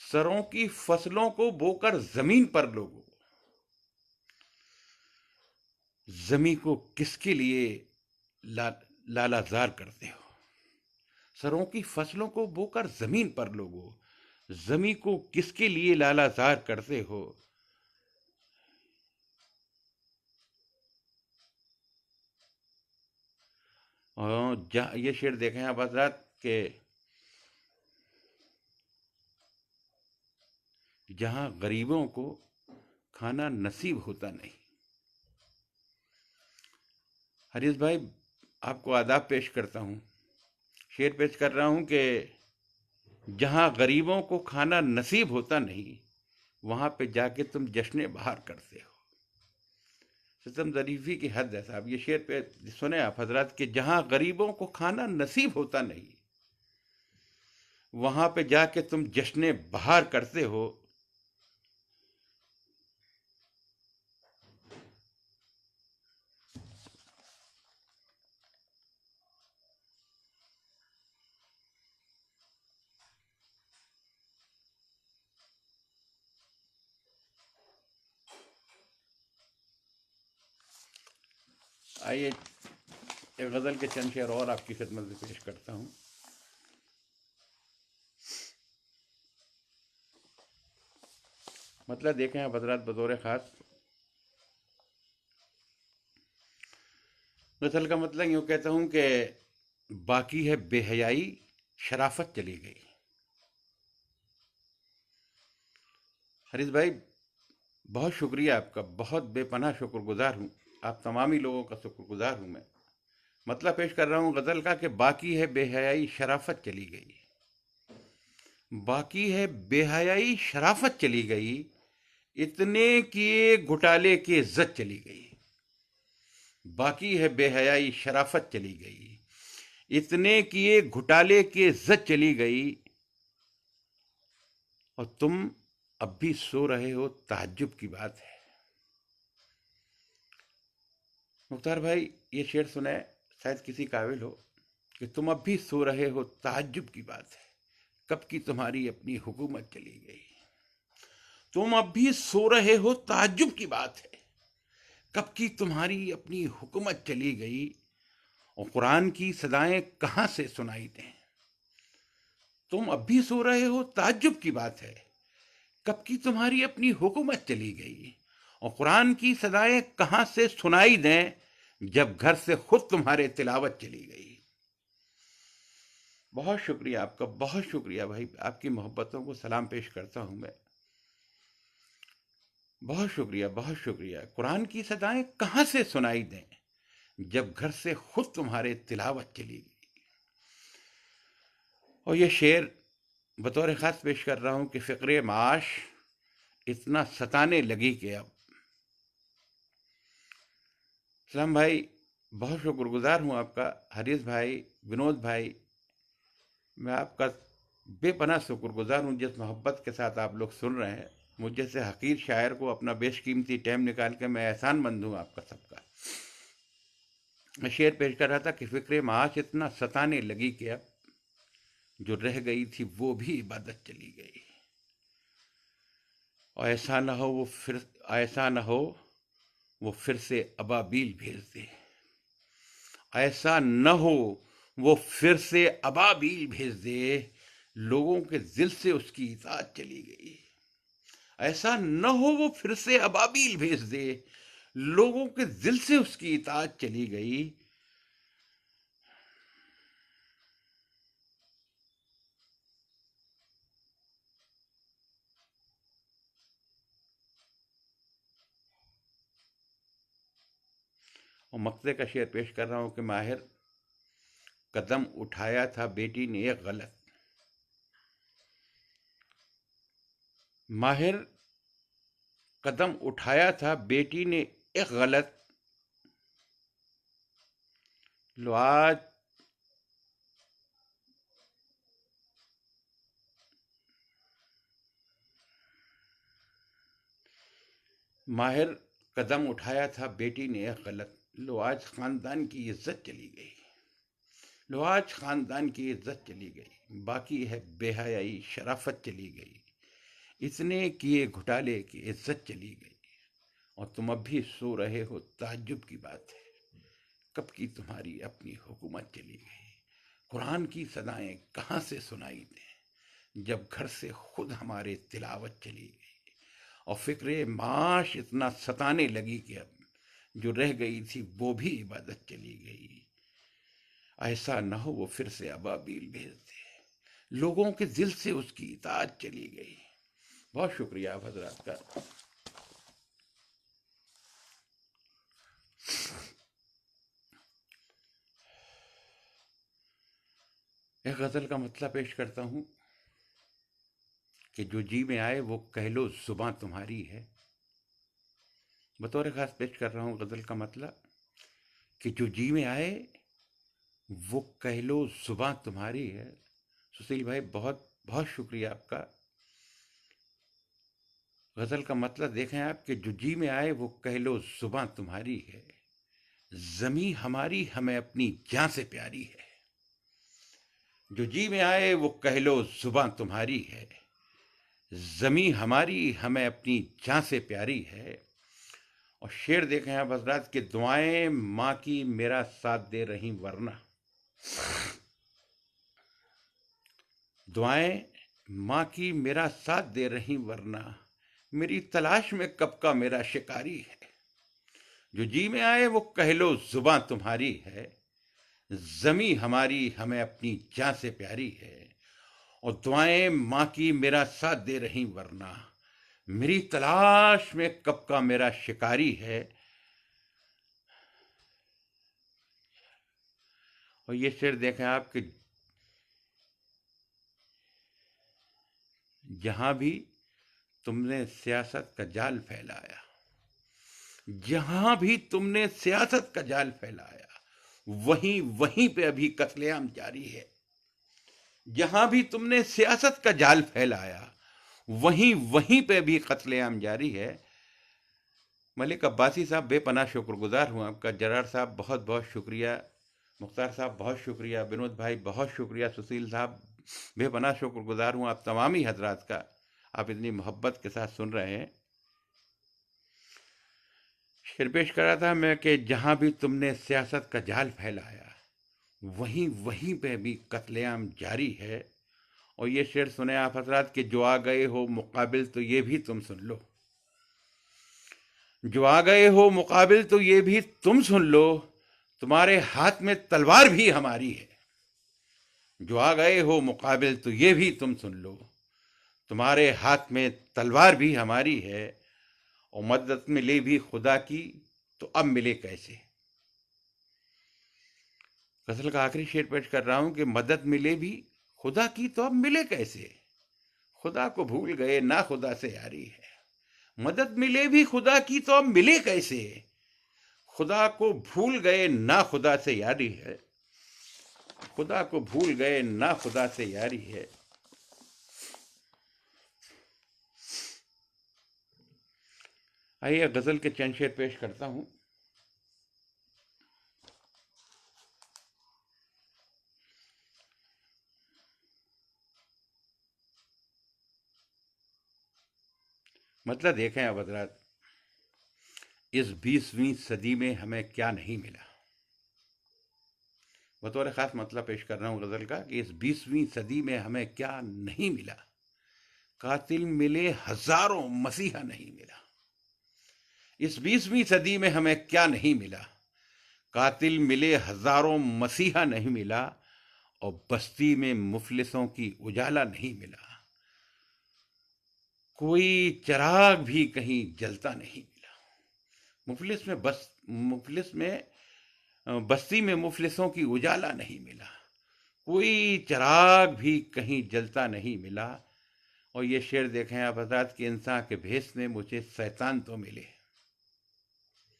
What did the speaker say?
سروں کی فصلوں کو بو کر زمین پر لوگو، زمین کو کس کے لیے لالا زار کرتے ہو؟ سروں کی فصلوں کو بو کر زمین پر لوگو، زمین کو کس کے لیے لالا زار کرتے ہو؟ اور یہ شعر دیکھیں آپ حضرات کہ جہاں غریبوں کو کھانا نصیب ہوتا نہیں. حریص بھائی آپ کو آداب پیش کرتا ہوں، شعر پیش کر رہا ہوں کہ جہاں غریبوں کو کھانا نصیب ہوتا نہیں، وہاں پہ جا کے تم جشن بہار کرتے ہو. ستم ظریفی کی حد ہے صاحب. یہ شعر پہ سنیں آپ حضرات کہ جہاں غریبوں کو کھانا نصیب ہوتا نہیں، وہاں پہ جا کے تم جشن بہار کرتے ہو. آئیے ایک غزل کے چند شعر اور آپ کی خدمت میں پیش کرتا ہوں. مطلب دیکھیں آپ حضرات بطور خاص، غزل کا مطلب یوں کہتا ہوں کہ باقی ہے بے حیائی، شرافت چلی گئی. حریص بھائی بہت شکریہ آپ کا، بہت بے پناہ شکر گزار ہوں. آپ تمامی لوگوں کا شکر گزار ہوں میں. مطلب پیش کر رہا ہوں غزل کا کہ باقی ہے بے حیائی، شرافت چلی گئی. باقی ہے بے حیائی، شرافت چلی گئی، اتنے کیے گھٹالے کی عزت چلی گئی. باقی ہے بے حیائی، شرافت چلی گئی، اتنے کیے گھٹالے کی عزت چلی گئی، اور تم اب بھی سو رہے ہو، تعجب کی بات ہے. مختار بھائی یہ شعر سنیں، شاید کسی قابل ہو کہ تم اب بھی سو رہے ہو، تعجب کی بات ہے، کب کی تمہاری اپنی حکومت چلی گئی. تم اب بھی سو رہے ہو، تعجب کی بات ہے، کب کی تمہاری اپنی حکومت چلی گئی. اور قرآن کی صدائیں کہاں سے سنائی دیں. تم اب بھی سو رہے ہو، تعجب کی بات ہے، کب کی تمہاری اپنی حکومت چلی گئی. اور قرآن کی صدائیں کہاں سے سنائی دیں، جب گھر سے خود تمہارے تلاوت چلی گئی. بہت شکریہ آپ کا، بہت شکریہ بھائی. آپ کی محبتوں کو سلام پیش کرتا ہوں میں. بہت شکریہ، بہت شکریہ. قرآن کی صدائیں کہاں سے سنائی دیں، جب گھر سے خود تمہارے تلاوت چلی گئی. اور یہ شعر بطور خاص پیش کر رہا ہوں کہ فقر معاش اتنا ستانے لگی کہ اب. اسلام بھائی بہت شکر گزار ہوں آپ کا. حریص بھائی، ونود بھائی، میں آپ کا بے پناہ شکر گزار ہوں جس محبت کے ساتھ آپ لوگ سن رہے ہیں. مجھ جیسے حقیر شاعر کو اپنا بیش قیمتی ٹائم نکال کے میں احسان مند ہوں آپ کا سب کا. میں شعر پیش کر رہا تھا کہ فکر معاش اتنا ستانے لگی کہ اب جو رہ گئی تھی وہ بھی عبادت چلی گئی. اور ایسا نہ ہو وہ پھر سے ابابیل بھیج دے. ایسا نہ ہو وہ پھر سے ابابیل بھیج دے، لوگوں کے دل سے اس کی اطاعت چلی گئی. ایسا نہ ہو وہ پھر سے ابابیل بھیج دے، لوگوں کے دل سے اس کی اطاعت چلی گئی. اور مقطع کا شعر پیش کر رہا ہوں کہ ماہر قدم اٹھایا تھا بیٹی نے ایک غلط. ماہر قدم اٹھایا تھا بیٹی نے ایک غلط، لو آج ماہر قدم اٹھایا تھا بیٹی نے ایک غلط، لو آج خاندان کی عزت چلی گئی. لو آج خاندان کی عزت چلی گئی. باقی ہے بے حیائی، شرافت چلی گئی. اتنے کیے گھٹالے کی عزت چلی گئی اور تم اب بھی سو رہے ہو، تعجب کی بات ہے، کب کی تمہاری اپنی حکومت چلی گئی۔ قرآن کی صدائیں کہاں سے سنائی دیں جب گھر سے خود ہمارے تلاوت چلی گئی، اور فکر معاش اتنا ستانے لگی کہ اب جو رہ گئی تھی وہ بھی عبادت چلی گئی۔ ایسا نہ ہو وہ پھر سے ابابیل بھیج دے، لوگوں کے دل سے اس کی اطاعت چلی گئی۔ بہت شکریہ آپ حضرات کا۔ ایک غزل کا مطلب پیش کرتا ہوں کہ جو جی میں آئے وہ کہہ لو زباں تمہاری ہے۔ بطور خاص پیش کر رہا ہوں غزل کا مطلب کہ جو جی میں آئے وہ کہہ لو زباں تمہاری ہے۔ سسیل بھائی بہت بہت شکریہ آپ کا۔ غزل کا مطلب دیکھیں آپ کہ جو جی میں آئے وہ کہہ لو زباں تمہاری ہے، زمیں ہماری ہمیں اپنی جان سے پیاری ہے۔ جو جی میں آئے وہ کہہ لو زباں تمہاری ہے، زمیں ہماری ہمیں اپنی جان سے پیاری ہے۔ اور شعر دیکھیں آپ حضرات کہ دعائیں ماں کی میرا ساتھ دے رہی ورنہ، دعائیں ماں کی میرا ساتھ دے رہی ورنہ، میری تلاش میں کب کا میرا شکاری ہے۔ جو جی میں آئے وہ کہہ لو زباں تمہاری ہے، زمیں ہماری ہمیں اپنی جان سے پیاری ہے۔ اور دعائیں ماں کی میرا ساتھ دے رہی ورنہ، میری تلاش میں کب کا میرا شکاری ہے۔ اور یہ شعر دیکھیں آپ کہ جہاں بھی تم نے سیاست کا جال پھیلایا، جہاں بھی تم نے سیاست کا جال پھیلایا، وہیں پہ ابھی قتل عام جاری ہے۔ جہاں بھی تم نے سیاست کا جال پھیلایا، وہیں پہ ابھی قتل عام جاری ہے۔ ملک عباسی صاحب بے پناہ شکر گزار ہوں آپ کا، جرار صاحب بہت بہت شکریہ، مختار صاحب بہت شکریہ، بنود بھائی بہت شکریہ، سسیل صاحب بے پناہ شکر گزار ہوں آپ تمامی حضرات کا، آپ اتنی محبت کے ساتھ سن رہے ہیں۔ شعر پیش کر رہا تھا میں کہ جہاں بھی تم نے سیاست کا جال پھیلایا، وہیں پہ بھی قتل عام جاری ہے۔ اور یہ شعر سنیں آپ حضرات کہ جو آ گئے ہو مقابل تو یہ بھی تم سن لو، جو آ گئے ہو مقابل تو یہ بھی تم سن لو، تمہارے ہاتھ میں تلوار بھی ہماری ہے۔ جو آ گئے ہو مقابل تو یہ بھی تم سن لو، تمہارے ہاتھ میں تلوار بھی ہماری ہے۔ اور مدد ملے بھی خدا کی تو اب ملے کیسے۔ غزل کا آخری شعر پیش کر رہا ہوں کہ مدد ملے بھی خدا کی تو اب ملے کیسے، خدا کو بھول گئے نا خدا سے یاری ہے۔ مدد ملے بھی خدا کی تو اب ملے کیسے، خدا کو بھول گئے نا خدا سے یاری ہے، خدا کو بھول گئے نا خدا سے یاری ہے۔ آئیے غزل کے چند شعر پیش کرتا ہوں۔ مطلب دیکھیں اب حضرات، اس 20ویں صدی میں ہمیں کیا نہیں ملا۔ بطور خاص مطلب پیش کر رہا ہوں غزل کا کہ اس 20ویں صدی میں ہمیں کیا نہیں ملا، قاتل ملے ہزاروں مسیحا نہیں ملا۔ اس 20ویں صدی میں ہمیں کیا نہیں ملا، قاتل ملے ہزاروں مسیحا نہیں ملا، اور بستی میں مفلسوں کی اجالا نہیں ملا، کوئی چراغ بھی کہیں جلتا نہیں ملا۔ بستی میں مفلسوں کی اجالا نہیں ملا، کوئی چراغ بھی کہیں جلتا نہیں ملا۔ اور یہ شعر دیکھیں آپ حضرات کہ انسان کے بھیس میں مجھے شیطان تو ملے،